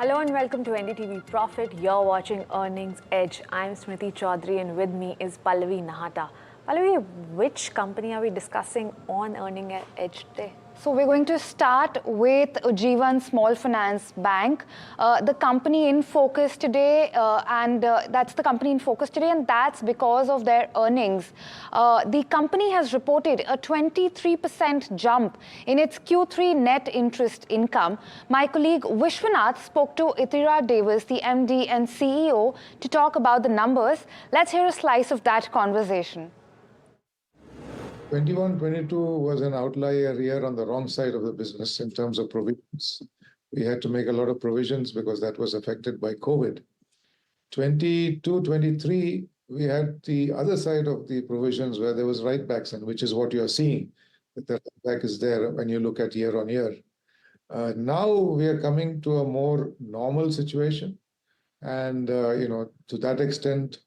Hello and welcome to NDTV Profit. You're watching Earnings Edge. I'm Smriti Chaudhary and with me is Pallavi Nahata. Pallavi, which company are we discussing on Earning Edge today? So we're going to start with Ujjivan Small Finance Bank, the company in focus today, and that's because of their earnings. The company has reported a 23% jump in its Q3 net interest income. My colleague Vishwanath spoke to Ithira Davis, the MD and CEO, to talk about the numbers. Let's hear a slice of that conversation. 21-22 was an outlier year on the wrong side of the business in terms of provisions. We had to make a lot of provisions because that was affected by COVID. 22-23, we had the other side of the provisions where there was write-backs, and which is what you're seeing. That write-back is there when you look at year on year. Now we are coming to a more normal situation. And, to that extent,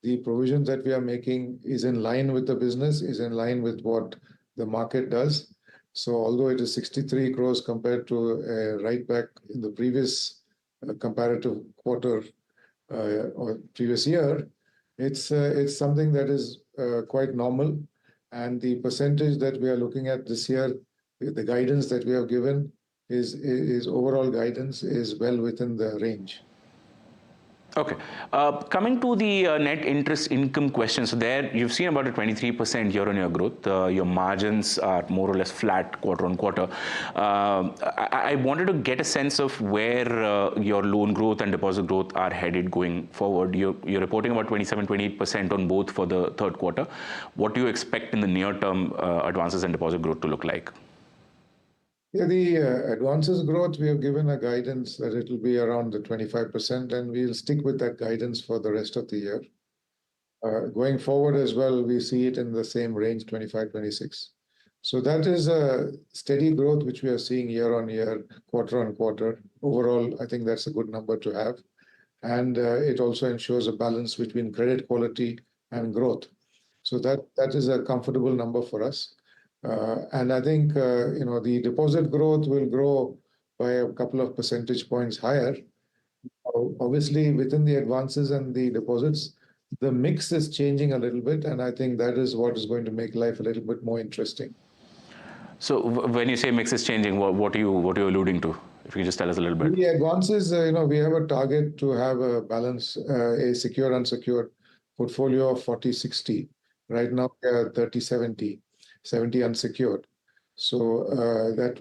the provisions that we are making is in line with the business, is in line with what the market does. So although it is 63 crores compared to a write-back in the previous comparative quarter or previous year, it's something that is quite normal. And the percentage that we are looking at this year, the guidance that we have given is overall guidance is well within the range. Okay. Coming to the net interest income question, so there you've seen about a 23% year-on-year growth. Your margins are more or less flat quarter on quarter. I wanted to get a sense of where your loan growth and deposit growth are headed going forward. You're reporting about 27-28% on both for the third quarter. What do you expect in the near term advances and deposit growth to look like? Yeah, the advances growth, we have given a guidance that it will be around the 25%, and we'll stick with that guidance for the rest of the year. Going forward as well, we see it in the same range, 25-26. So that is a steady growth which we are seeing year on year, quarter on quarter. Overall, I think that's a good number to have. And it also ensures a balance between credit quality and growth. So that is a comfortable number for us. And I think, the deposit growth will grow by a couple of percentage points higher. Obviously, within the advances and the deposits, the mix is changing a little bit. And I think that is what is going to make life a little bit more interesting. So when you say mix is changing, what are you alluding to? If you just tell us a little bit. The advances, we have a target to have a balance, a secure unsecured portfolio of 40-60. Right now, we are 30-70. 70 unsecured. So that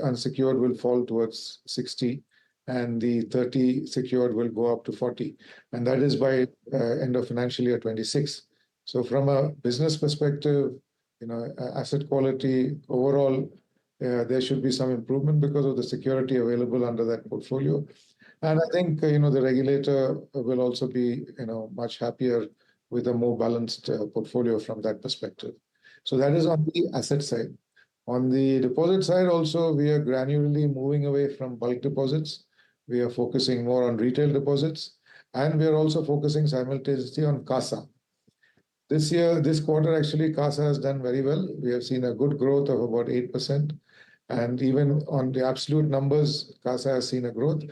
unsecured will fall towards 60 and the 30 secured will go up to 40. And that is by end of financial year 26. So from a business perspective, asset quality overall, there should be some improvement because of the security available under that portfolio. And I think, the regulator will also be, much happier with a more balanced portfolio from that perspective. So that is on the asset side. On the deposit side also, we are gradually moving away from bulk deposits. We are focusing more on retail deposits, and we are also focusing simultaneously on CASA. This quarter, actually, CASA has done very well. We have seen a good growth of about 8%. And even on the absolute numbers, CASA has seen a growth,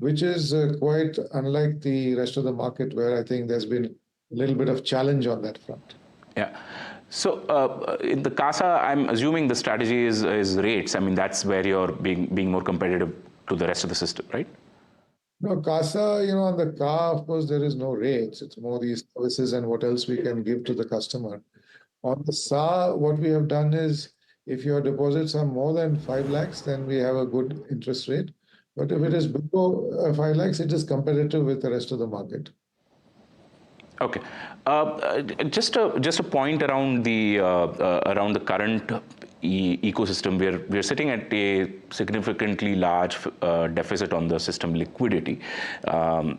which is quite unlike the rest of the market, where I think there's been a little bit of challenge on that front. Yeah. So in the CASA, I'm assuming the strategy is rates. I mean, that's where you're being more competitive to the rest of the system, right? No, CASA, on the CA, of course, there is no rates. It's more these services and what else we can give to the customer. On the SA, what we have done is, if your deposits are more than 5 lakhs, then we have a good interest rate. But if it is below 5 lakhs, it is competitive with the rest of the market. Okay, just a point around the current ecosystem. We're sitting at a significantly large deficit on the system liquidity.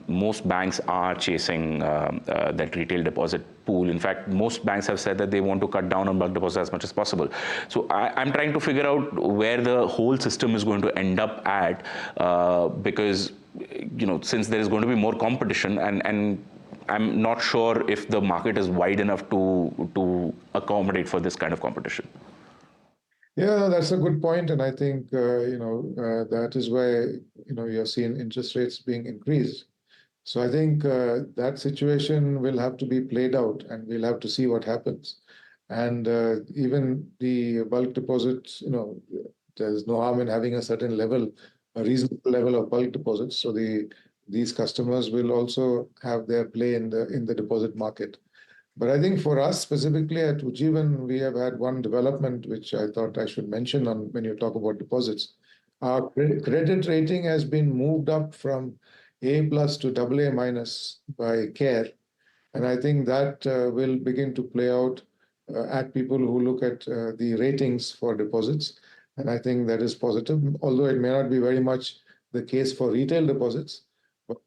Most banks are chasing that retail deposit pool. In fact, most banks have said that they want to cut down on bulk deposits as much as possible. So I'm trying to figure out where the whole system is going to end up at, because since there is going to be more competition, and I'm not sure if the market is wide enough to accommodate for this kind of competition. Yeah, that's a good point, and I think that is why you're seeing interest rates being increased. So I think that situation will have to be played out, and we'll have to see what happens. And even the bulk deposits, there's no harm in having a certain level, a reasonable level of bulk deposits. So these customers will also have their play in the deposit market. But I think for us specifically at Ujjivan, we have had one development which I thought I should mention on when you talk about deposits. Our credit rating has been moved up from A plus to AA minus by CARE. And I think that will begin to play out at people who look at the ratings for deposits. And I think that is positive, although it may not be very much the case for retail deposits, but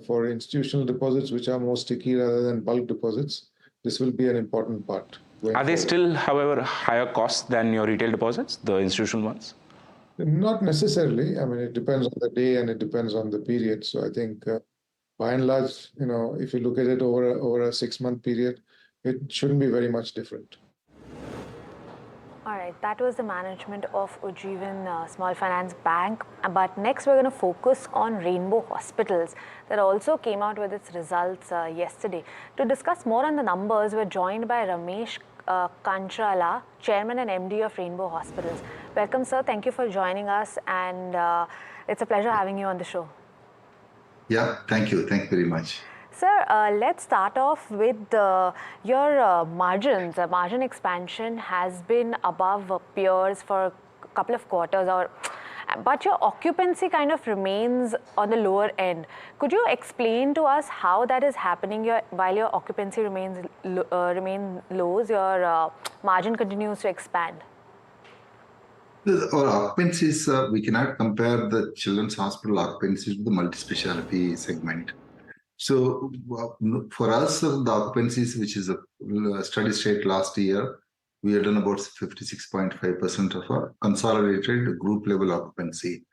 for institutional deposits, which are more sticky rather than bulk deposits, this will be an important part. Are they Forward. still, however, higher cost than your retail deposits, the institutional ones? Not necessarily. I mean, it depends on the day and it depends on the period. So I think by and large, if you look at it over a 6-month period, it shouldn't be very much different. All right, that was the management of Ujjivan Small Finance Bank. But next, we're going to focus on Rainbow Hospitals that also came out with its results yesterday. To discuss more on the numbers, we're joined by Ramesh Kanchrala, Chairman and MD of Rainbow Hospitals. Welcome, sir. Thank you for joining us, and it's a pleasure having you on the show. Yeah, thank you. Thank you very much. Sir, let's start off with your margins. Margin expansion has been above peers for a couple of quarters, but your occupancy kind of remains on the lower end. Could you explain to us how that is happening? While your occupancy remains low, your margin continues to expand. Our occupancies, we cannot compare the children's hospital occupancies with the multi-specialty segment. So for us, the occupancies, which is a steady state last year, we had done about 56.5% of our consolidated group level occupancy,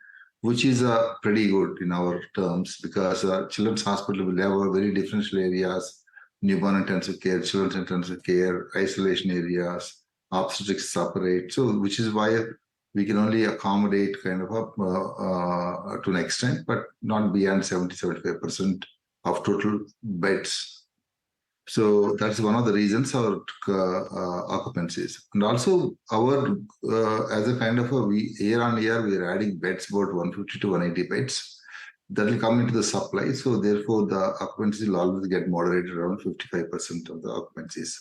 which is pretty good in our terms because children's hospital will have very differential areas, newborn intensive care, children's intensive care, isolation areas, obstetrics separate. So which is why we can only accommodate kind of up to an extent, but not beyond 70-75% of total beds. So that's one of the reasons our occupancies. And also our, as a kind of year on year, we are adding beds, about 150 to 180 beds. That will come into the supply. So therefore the occupancy will always get moderated around 55% of the occupancies.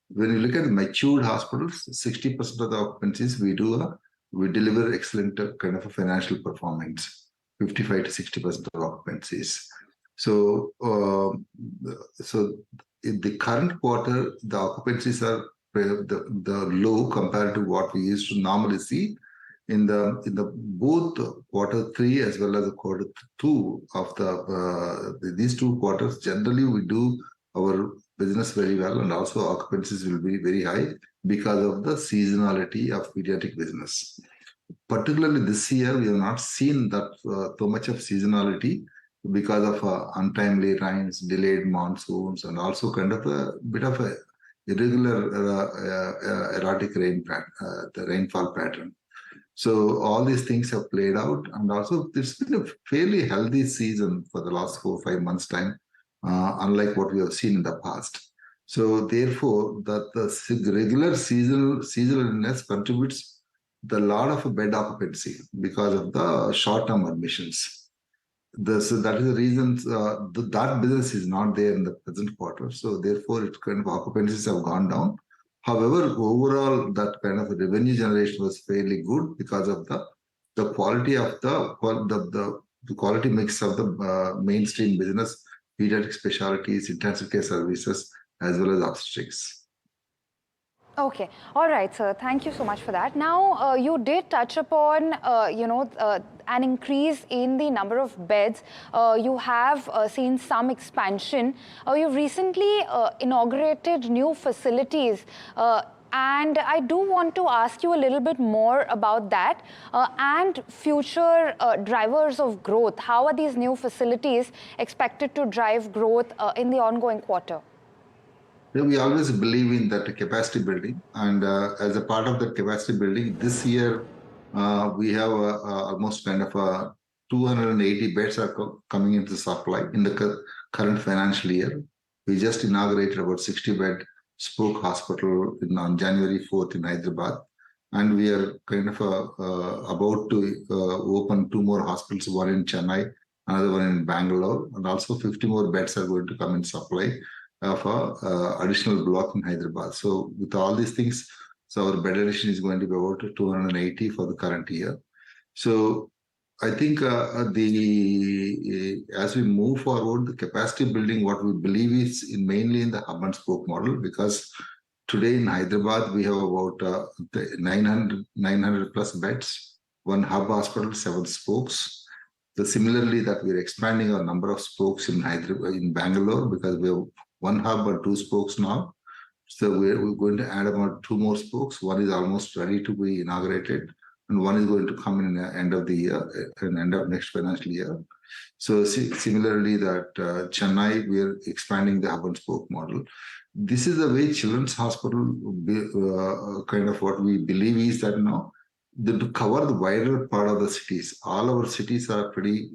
When you look at matured hospitals, 60% of the occupancies we deliver excellent kind of a financial performance, 55 to 60% of occupancies. So, in the current quarter, the occupancies are the low compared to what we used to normally see in the both Q3 as well as the Q2 of these 2 quarters. Generally, we do our business very well, and also occupancies will be very high because of the seasonality of pediatric business. Particularly this year, we have not seen that so much of seasonality because of untimely rains, delayed monsoons, and also kind of a bit of a irregular erratic the rainfall pattern. So all these things have played out, and also it's been a fairly healthy season for the last 4 or 5 months' time, unlike what we have seen in the past. So therefore, the regular seasonalness contributes the lot of bed occupancy because of the short-term admissions. So that is the reason that business is not there in the present quarter. So therefore, it kind of occupancies have gone down. However, overall, that kind of revenue generation was fairly good because of the quality of the quality mix of the mainstream business, pediatric specialties, intensive care services, as well as obstetrics. Okay. All right, sir. Thank you so much for that. Now, you did touch upon, an increase in the number of beds. You have seen some expansion. You've recently inaugurated new facilities. And I do want to ask you a little bit more about that and future drivers of growth. How are these new facilities expected to drive growth in the ongoing quarter? We always believe in that capacity building, and as a part of that capacity building, this year we have almost kind of 280 beds are coming into supply in the current financial year. We just inaugurated about 60-bed spoke hospital on January 4th in Hyderabad, and we are kind of about to open 2 more hospitals, one in Chennai, another one in Bangalore, and also 50 more beds are going to come in supply of additional block in Hyderabad. So with all these things, so our bed addition is going to be about 280 for the current year. So I think as we move forward, the capacity building, what we believe is mainly in the hub and spoke model, because today in Hyderabad we have about 900 plus beds, 1 hub hospital, 7 spokes. Similarly, that we're expanding our number of spokes in Bangalore, because we have 1 hub and 2 spokes now. So we're going to add about 2 more spokes. 1 is almost ready to be inaugurated, and 1 is going to come in the end of the year, and end of next financial year. So similarly, that Chennai, we're expanding the hub and spoke model. This is the way Children's Hospital, kind of what we believe is that now, to cover the wider part of the cities. All our cities are pretty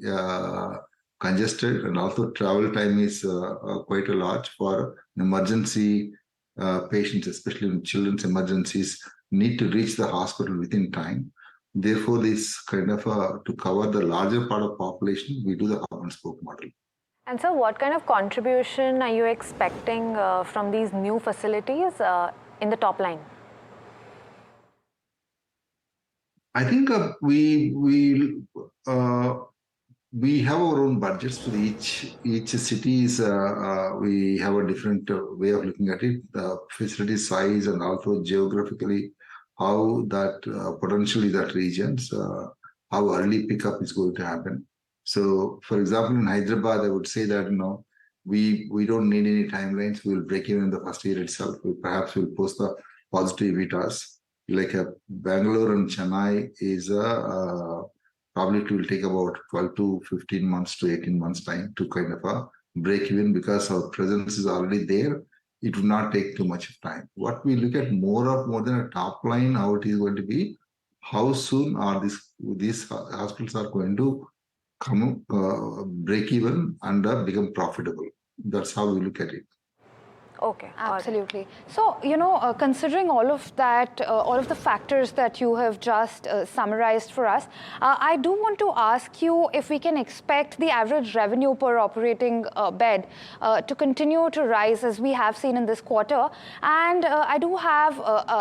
congested, and also travel time is quite a large for emergency patients, especially in children's emergencies, need to reach the hospital within time. Therefore, this kind of to cover the larger part of population, we do the hub and spoke model. And so what kind of contribution are you expecting from these new facilities in the top line? I think we have our own budgets for each cities. We have a different way of looking at it, the facility size, and also geographically how that potentially that regions, how early pickup is going to happen. So, for example, in Hyderabad, I would say that we don't need any timelines. We'll break even in the first year itself. Perhaps we'll post the positive EBITDAs. Like Bangalore and Chennai is probably it will take about 12 to 15 months to 18 months time to kind of break even, because our presence is already there. It will not take too much of time. What we look at more than a top line, how it is going to be, how soon are these hospitals are going to come break even and become profitable. That's how we look at it. Okay. Absolutely. So, considering all of that, all of the factors that you have just summarized for us, I do want to ask you if we can expect the average revenue per operating bed to continue to rise as we have seen in this quarter. And I do have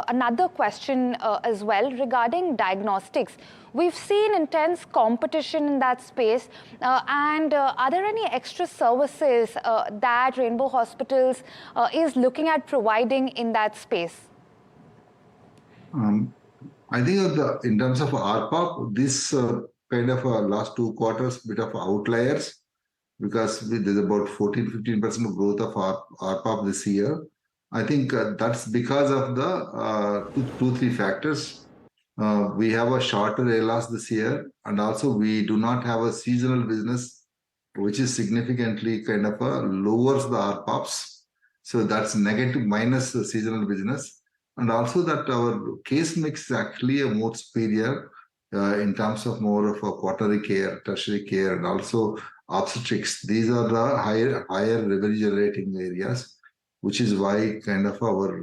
another question as well regarding diagnostics. We've seen intense competition in that space. And are there any extra services that Rainbow Hospitals is looking at providing in that space? I think in terms of ARPOP, this kind of last 2 quarters, bit of outliers, because there's about 14-15% of growth of ARPOP this year. I think that's because of the 2-3 factors. We have a shorter ALOS this year, and also we do not have a seasonal business, which is significantly kind of lowers the ARPOPs. So that's negative minus the seasonal business. And also that our case mix is actually a more superior in terms of more of a quaternary care, tertiary care, and also obstetrics. These are the higher revenue generating areas, which is why kind of our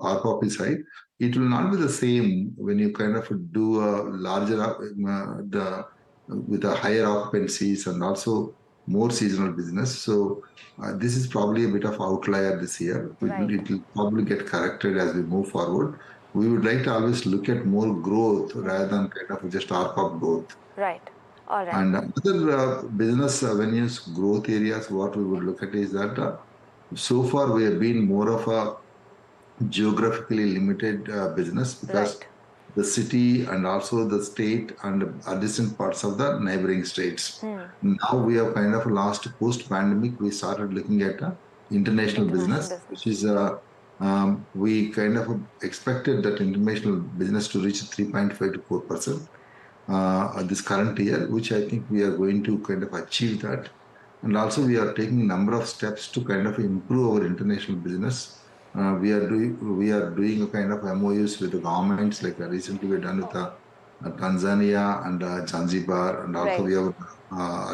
ARPOP is high. It will not be the same when you kind of do a larger with a higher occupancies and also more seasonal business. So this is probably a bit of outlier this year. Right. It will probably get corrected as we move forward. We would like to always look at more growth rather than kind of just ARPOP growth. Right. All right. And other business avenues, growth areas, what we would look at is that so far we have been more of a geographically limited business, because the city and also the state and adjacent parts of the neighboring states. Now we have kind of last post-pandemic, we started looking at international business, which is we kind of expected that international business to reach 3.5 to 4% this current year, which I think we are going to kind of achieve that. And also we are taking a number of steps to kind of improve our international business. We are doing a kind of MOUs with the governments, like recently we've done with Tanzania and Zanzibar, and also Right. we have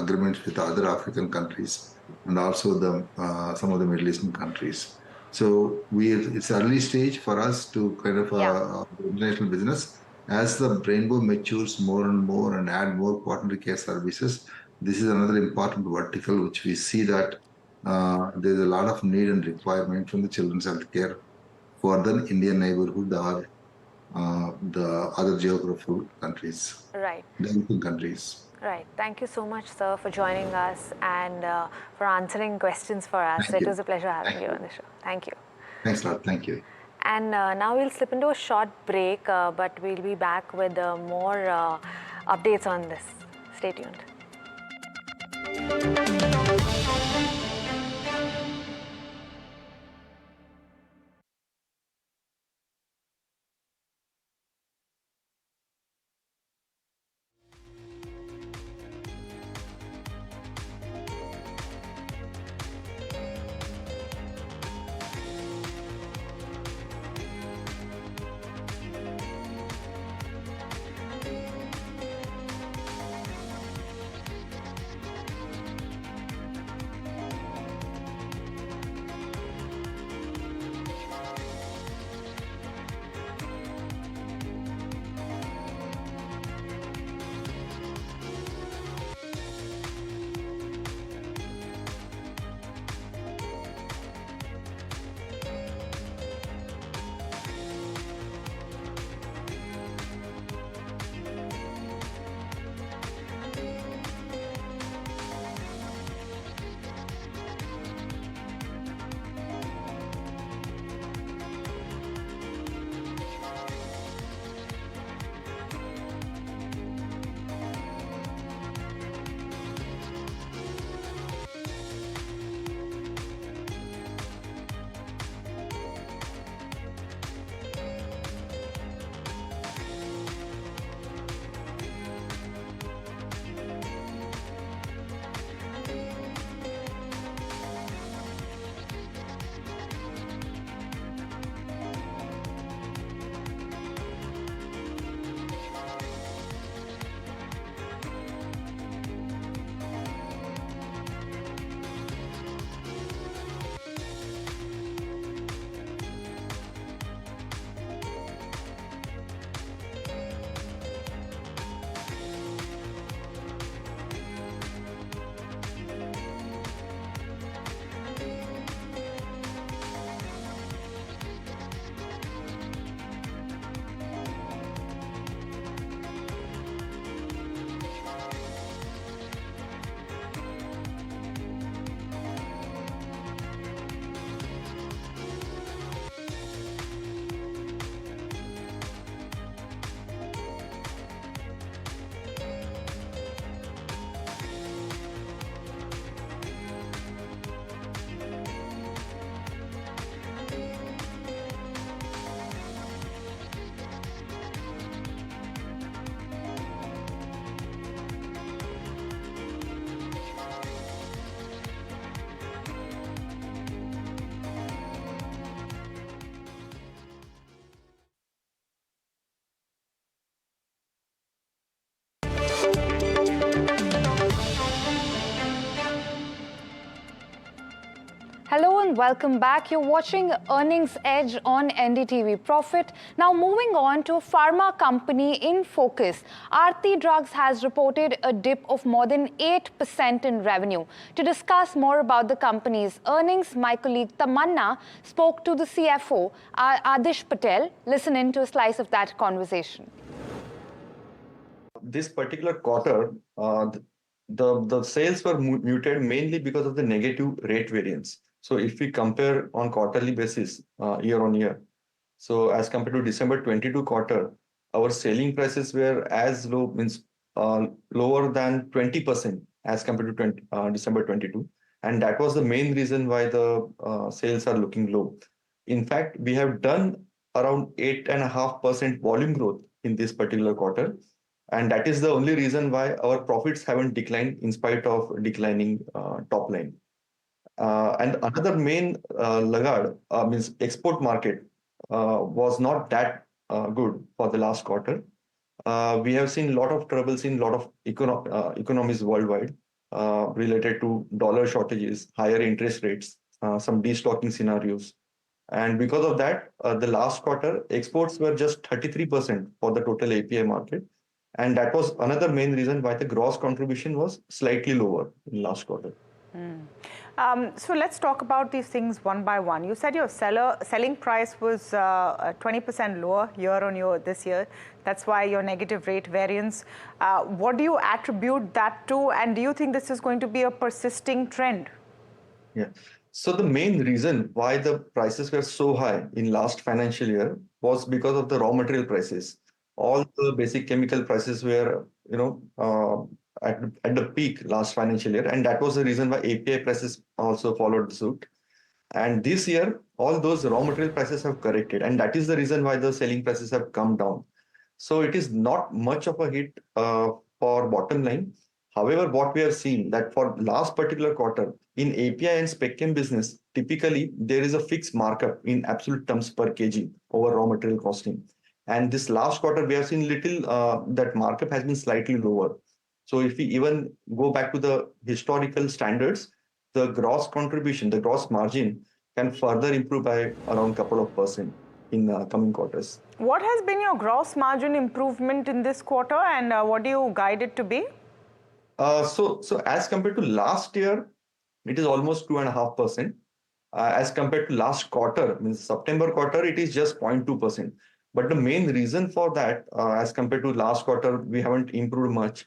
agreements with other African countries and also the some of the Middle Eastern countries. So it's early stage for us to kind of Yeah. international business. As the Rainbow matures more and more and add more quaternary care services, this is another important vertical which we see that there's a lot of need and requirement from the children's health care for the Indian neighborhood or the other geographical countries, Right. developing countries. Right. Thank you so much, sir, for joining us and for answering questions for us. Thank It you. was a pleasure having Thank you you. on the show. Thank you. Thanks a lot. Thank you. And now we'll slip into a short break, but we'll be back with more updates on this. Stay tuned. Hello and welcome back. You're watching Earnings Edge on NDTV Profit. Now moving on to a pharma company in focus. Aarti Drugs has reported a dip of more than 8% in revenue. To discuss more about the company's earnings, my colleague Tamanna spoke to the CFO, Adish Patel. Listen in to a slice of that conversation. This particular quarter, the sales were muted mainly because of the negative rate variance. So if we compare on quarterly basis, year on year, so as compared to December 22 quarter, our selling prices were as low, means lower than 20% as compared to December 22. And that was the main reason why the sales are looking low. In fact, we have done around 8.5% volume growth in this particular quarter. And that is the only reason why our profits haven't declined in spite of declining top line. And another main laggard means export market was not that good for the last quarter. We have seen a lot of troubles in a lot of economies worldwide related to dollar shortages, higher interest rates, some destocking scenarios. And because of that, the last quarter, exports were just 33% for the total API market. And that was another main reason why the gross contribution was slightly lower in last quarter. So let's talk about these things one by one. You said your selling price was 20% lower year on year this year. That's why your negative rate variance. What do you attribute that to? And do you think this is going to be a persisting trend? Yeah. So the main reason why the prices were so high in last financial year was because of the raw material prices. All the basic chemical prices were, at the peak last financial year, and that was the reason why API prices also followed suit. And this year, all those raw material prices have corrected, and that is the reason why the selling prices have come down. So it is not much of a hit for bottom line. However, what we have seen that for last particular quarter in API and spec chem business, typically there is a fixed markup in absolute terms per kg over raw material costing. And this last quarter, we have seen little that markup has been slightly lower. So if we even go back to the historical standards, the gross contribution, the gross margin can further improve by around couple of % in coming quarters. What has been your gross margin improvement in this quarter, and what do you guide it to be? So as compared to last year, it is almost 2.5%. As compared to last quarter, means September quarter, it is just 0.2%. But the main reason for that, as compared to last quarter, we haven't improved much,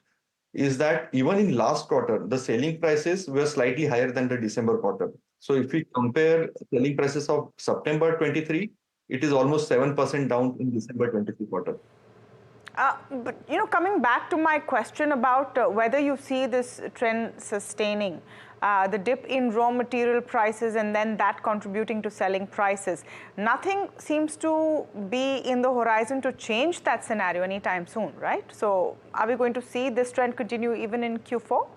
is that even in last quarter, the selling prices were slightly higher than the December quarter. So if we compare selling prices of September 23, it is almost 7% down in December 23 quarter. But coming back to my question about whether you see this trend sustaining, the dip in raw material prices and then that contributing to selling prices, nothing seems to be in the horizon to change that scenario anytime soon, right? So are we going to see this trend continue even in Q4?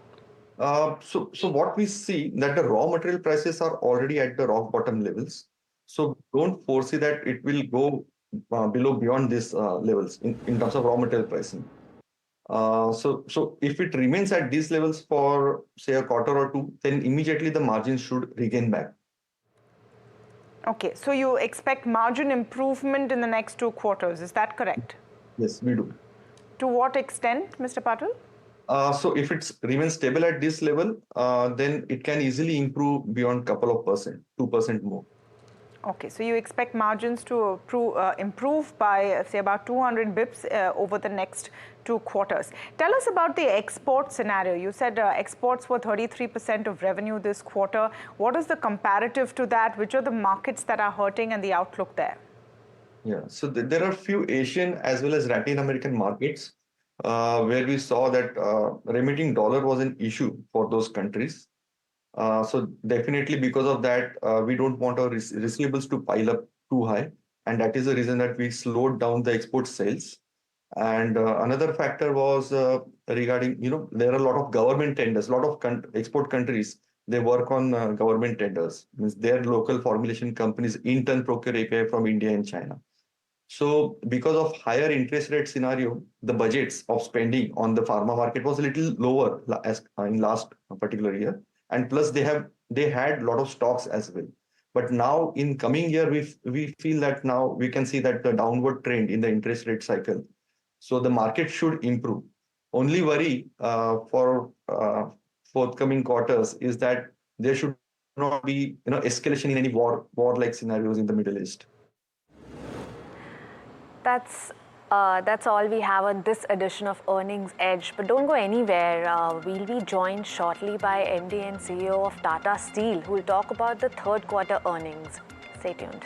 So what we see that the raw material prices are already at the rock bottom levels. So don't foresee that it will go beyond these levels in terms of raw material pricing. So if it remains at these levels for say a quarter or two, then immediately the margins should regain back. Okay, so you expect margin improvement in the next 2 quarters, is that correct? Yes, we do. To what extent, Mr. Patil? So if it remains stable at this level, then it can easily improve beyond couple of %, 2% more. Okay, so you expect margins to improve by, say, about 200 bips over the next 2 quarters. Tell us about the export scenario. You said exports were 33% of revenue this quarter. What is the comparative to that? Which are the markets that are hurting and the outlook there? Yeah, so there are few Asian as well as Latin American markets where we saw that remitting dollar was an issue for those countries. So definitely because of that, we don't want our receivables to pile up too high. And that is the reason that we slowed down the export sales. And another factor was regarding, there are a lot of government tenders, a lot of export countries, they work on government tenders. Means their local formulation companies in turn procure API from India and China. So because of higher interest rate scenario, the budgets of spending on the pharma market was a little lower as in last particular year. And plus they had a lot of stocks as well. But now in coming year, we feel that now we can see that the downward trend in the interest rate cycle. So the market should improve. Only worry for forthcoming quarters is that there should not be escalation in any war-like scenarios in the Middle East. That's all we have on this edition of Earnings Edge. But don't go anywhere. We'll be joined shortly by MD and CEO of Tata Steel, who will talk about the third quarter earnings. Stay tuned.